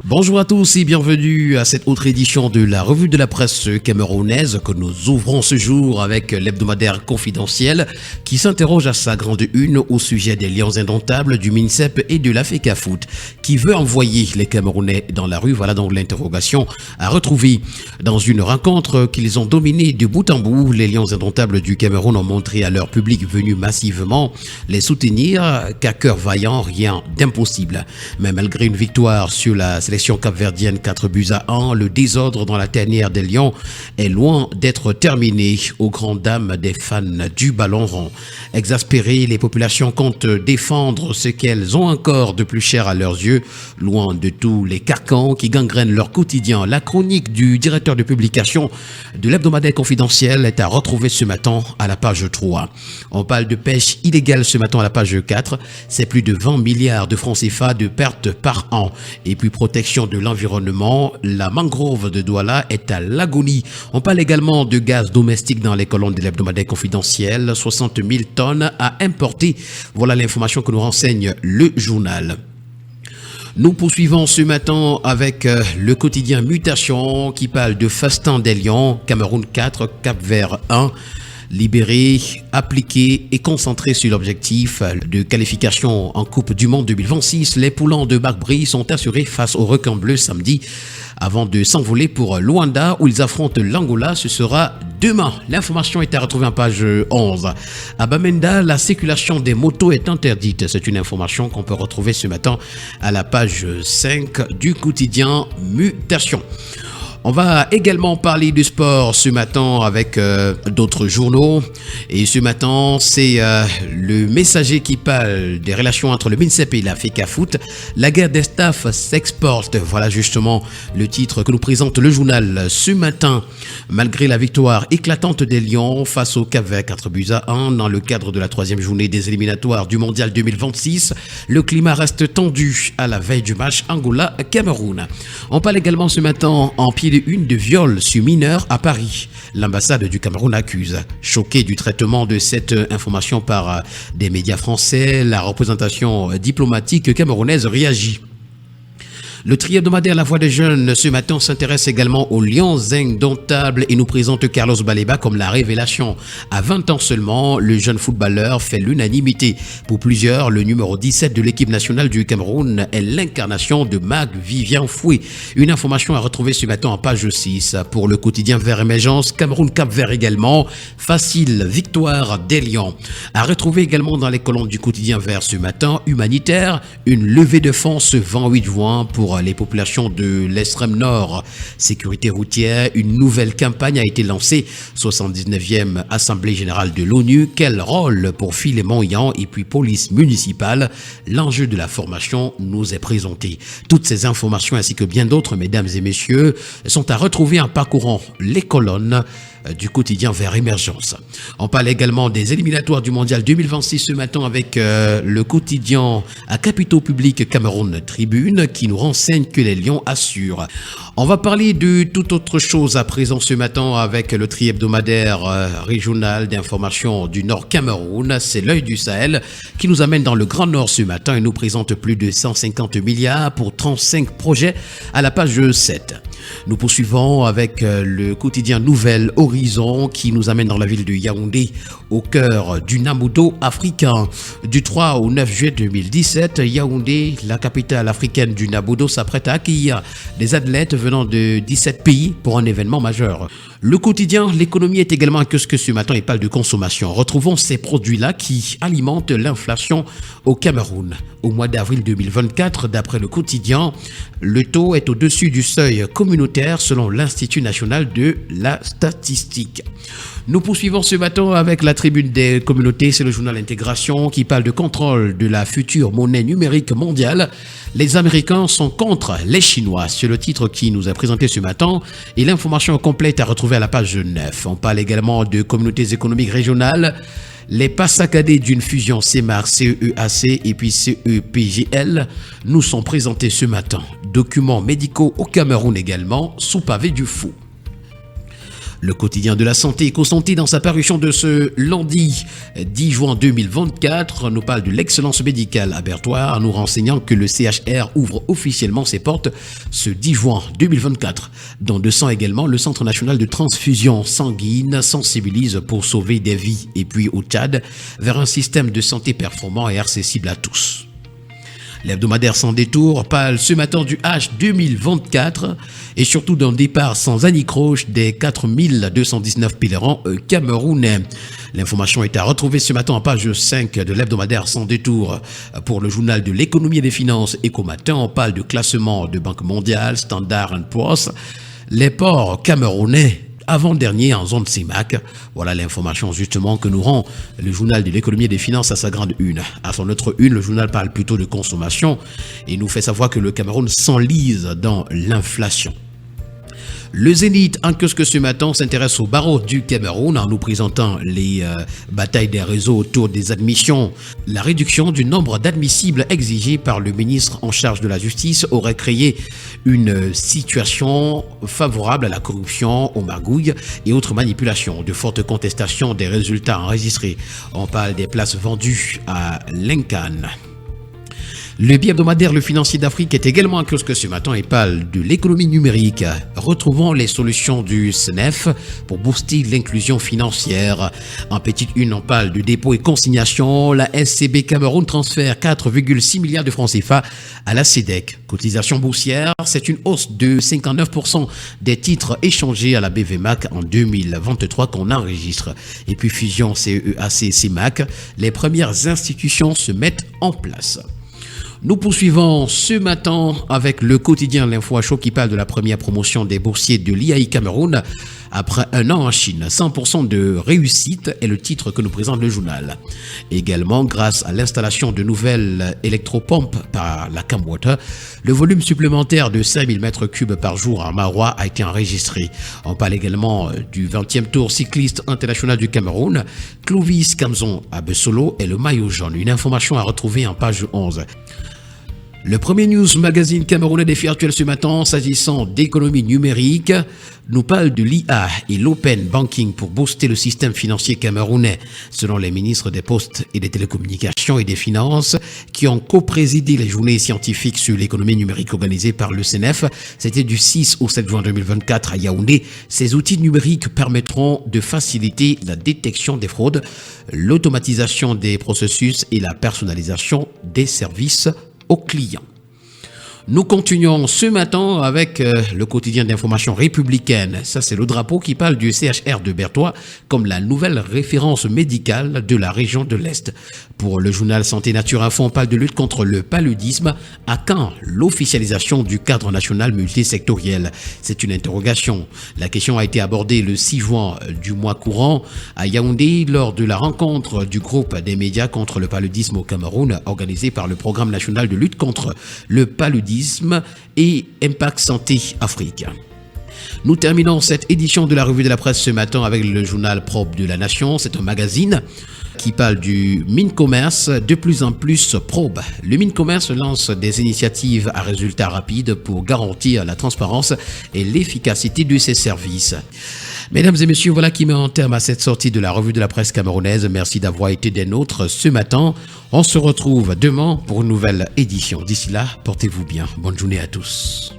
Bonjour à tous et bienvenue à cette autre édition de la revue de la presse camerounaise que nous ouvrons ce jour avec l'hebdomadaire confidentiel qui s'interroge à sa grande une au sujet des lions indomptables du MINSEP et de l'AFECAFOOT qui veut envoyer les Camerounais dans la rue. Voilà donc l'interrogation à retrouver. Dans une rencontre qu'ils ont dominée de bout en bout, les lions indomptables du Cameroun ont montré à leur public venu massivement les soutenir qu'à cœur vaillant, rien d'impossible. Mais malgré une victoire sur la sélection capverdienne 4-1, le désordre dans la tanière des Lions est loin d'être terminé aux grandes dames des fans du ballon rond. Exaspérées, les populations comptent défendre ce qu'elles ont encore de plus cher à leurs yeux, loin de tous les carcans qui gangrènent leur quotidien. La chronique du directeur de publication de l'hebdomadaire confidentiel est à retrouver ce matin à la page 3. On parle de pêche illégale ce matin à la page 4. C'est plus de 20 milliards de francs CFA de pertes par an. Et puis protection de l'environnement, la mangrove de Douala est à l'agonie. On parle également de gaz domestique dans les colonnes de l'hebdomadaire confidentiel, 60 000 tonnes à importer. Voilà l'information que nous renseigne le journal. Nous poursuivons ce matin avec le quotidien Mutation qui parle de Festin des Lions, Cameroun 4, Cap-Vert 1. Libéré, appliqué et concentré sur l'objectif de qualification en Coupe du Monde 2026, les poulants de Barkbri sont assurés face aux requins bleus samedi avant de s'envoler pour Luanda où ils affrontent l'Angola. Ce sera demain. L'information est à retrouver en page 11. À Bamenda, la circulation des motos est interdite. C'est une information qu'on peut retrouver ce matin à la page 5 du quotidien Mutation. On va également parler du sport ce matin avec d'autres journaux. Et ce matin, c'est le Messager qui parle des relations entre le MINSEP et la FECAFOOT. La guerre des staffs s'exporte. Voilà justement le titre que nous présente le journal ce matin. Malgré la victoire éclatante des Lions face au Cap-Vert 4-1 dans le cadre de la troisième journée des éliminatoires du Mondial 2026, le climat reste tendu à la veille du match Angola-Cameroun. On parle également ce matin en pied une de viol sur mineur à Paris. L'ambassade du Cameroun accuse. Choquée du traitement de cette information par des médias français, la représentation diplomatique camerounaise réagit. Le tri-hebdomadaire La Voix des Jeunes ce matin s'intéresse également aux lions indomptables et nous présente Carlos Baleba comme la révélation. À 20 ans seulement, le jeune footballeur fait l'unanimité. Pour plusieurs, le numéro 17 de l'équipe nationale du Cameroun est l'incarnation de Marc-Vivien Foué. Une information à retrouver ce matin en page 6. Pour le quotidien Vert Émergence, Cameroun Cap-Vert également. Facile victoire des Lions. À retrouver également dans les colonnes du quotidien Vert ce matin, humanitaire, une levée de fonds ce 28 juin pour les populations de l'extrême nord. Sécurité routière, une nouvelle campagne a été lancée. 79e Assemblée générale de l'ONU. Quel rôle pour Philémon Yan et puis police municipale? L'enjeu de la formation nous est présenté. Toutes ces informations ainsi que bien d'autres, mesdames et messieurs, sont à retrouver en parcourant les colonnes du quotidien Vert Émergence. On parle également des éliminatoires du Mondial 2026 ce matin avec le quotidien à capitaux publics Cameroun Tribune qui nous renseigne que les Lions assurent. On va parler de toute autre chose à présent ce matin avec le tri-hebdomadaire régional d'information du Nord Cameroun. C'est l'œil du Sahel qui nous amène dans le Grand Nord ce matin et nous présente plus de 150 milliards pour 35 projets à la page 7. Nous poursuivons avec le quotidien Nouvel Horizon qui nous amène dans la ville de Yaoundé, au cœur du Namudo africain. Du 3 au 9 juillet 2017, Yaoundé, la capitale africaine du Namudo, s'apprête à accueillir des athlètes venant de 17 pays pour un événement majeur. Le quotidien L'économie est également un kiosque ce matin et parle de consommation. Retrouvons ces produits-là qui alimentent l'inflation au Cameroun. Au mois d'avril 2024, d'après le quotidien, le taux est au-dessus du seuil communautaire selon l'Institut national de la statistique. Nous poursuivons ce matin avec la tribune des communautés, c'est le journal Intégration qui parle de contrôle de la future monnaie numérique mondiale. Les Américains sont contre les Chinois, c'est le titre qui nous a présenté ce matin et l'information complète à retrouver à la page 9. On parle également de communautés économiques régionales. Les pas saccadés d'une fusion CEMAR-CEAC et puis CEPGL nous sont présentés ce matin. Documents médicaux au Cameroun également, sous pavé du fou. Le quotidien de la santé, EcoSanté, dans sa parution de ce lundi 10 juin 2024, nous parle de l'excellence médicale abertoire, nous renseignant que le CHR ouvre officiellement ses portes ce 10 juin 2024. Dans 200 également, le Centre national de transfusion sanguine sensibilise pour sauver des vies. Et puis au Tchad, vers un système de santé performant et accessible à tous. L'hebdomadaire sans détour parle ce matin du H 2024 et surtout d'un départ sans anicroche des 4219 pèlerins camerounais. L'information est à retrouver ce matin en page 5 de l'hebdomadaire sans détour. Pour le journal de l'économie et des finances Ecomatin, on parle de classement de Banque mondiale, Standard & Poor's. Les ports camerounais avant-dernier en zone CEMAC. Voilà l'information justement que nous rend le journal de l'économie et des finances à sa grande une. À son autre une, le journal parle plutôt de consommation et nous fait savoir que le Cameroun s'enlise dans l'inflation. Le Zénith en kiosque ce matin s'intéresse au barreau du Cameroun en nous présentant les batailles des réseaux autour des admissions. La réduction du nombre d'admissibles exigé par le ministre en charge de la justice aurait créé une situation favorable à la corruption, aux magouilles et autres manipulations. De fortes contestations des résultats enregistrés. On parle des places vendues à Lincoln. Le bi-hebdomadaire Le Financier d'Afrique est également en kiosque ce matin et parle de l'économie numérique. Retrouvons les solutions du SNEF pour booster l'inclusion financière. En petite une, on parle de dépôt et consignation. La SCB Cameroun transfère 4,6 milliards de francs CFA à la CEDEC. Cotisation boursière, c'est une hausse de 59% des titres échangés à la BVMAC en 2023 qu'on enregistre. Et puis fusion CEAC-CEMAC, les premières institutions se mettent en place. Nous poursuivons ce matin avec le quotidien L'Info à chaud qui parle de la première promotion des boursiers de l'IAI Cameroun après un an en Chine. 100% de réussite est le titre que nous présente le journal. Également, grâce à l'installation de nouvelles électropompes par la Camwater, le volume supplémentaire de 5000 m3 par jour en Marois a été enregistré. On parle également du 20e tour cycliste international du Cameroun. Clovis Kamzon à Bessolo et le maillot jaune. Une information à retrouver en page 11. Le premier news magazine camerounais des faits actuels ce matin, s'agissant d'économie numérique, nous parle de l'IA et l'open banking pour booster le système financier camerounais. Selon les ministres des Postes et des Télécommunications et des Finances, qui ont co-présidé les journées scientifiques sur l'économie numérique organisées par le CNEF, c'était du 6 au 7 juin 2024 à Yaoundé. Ces outils numériques permettront de faciliter la détection des fraudes, l'automatisation des processus et la personnalisation des services aux clients. Nous continuons ce matin avec le quotidien d'information républicaine. Ça, c'est le drapeau qui parle du CHR de Bertois comme la nouvelle référence médicale de la région de l'Est. Pour le journal Santé Nature Info, on parle de lutte contre le paludisme. À quand l'officialisation du cadre national multisectoriel? C'est une interrogation. La question a été abordée le 6 juin du mois courant à Yaoundé lors de la rencontre du groupe des médias contre le paludisme au Cameroun organisée par le programme national de lutte contre le paludisme et Impact Santé Afrique. Nous terminons cette édition de la revue de la presse ce matin avec le journal propre de la Nation. C'est un magazine qui parle du Mincommerce de plus en plus probe. Le Mincommerce lance des initiatives à résultats rapides pour garantir la transparence et l'efficacité de ses services. Mesdames et messieurs, voilà qui met un terme à cette sortie de la revue de la presse camerounaise. Merci d'avoir été des nôtres ce matin. On se retrouve demain pour une nouvelle édition. D'ici là, portez-vous bien. Bonne journée à tous.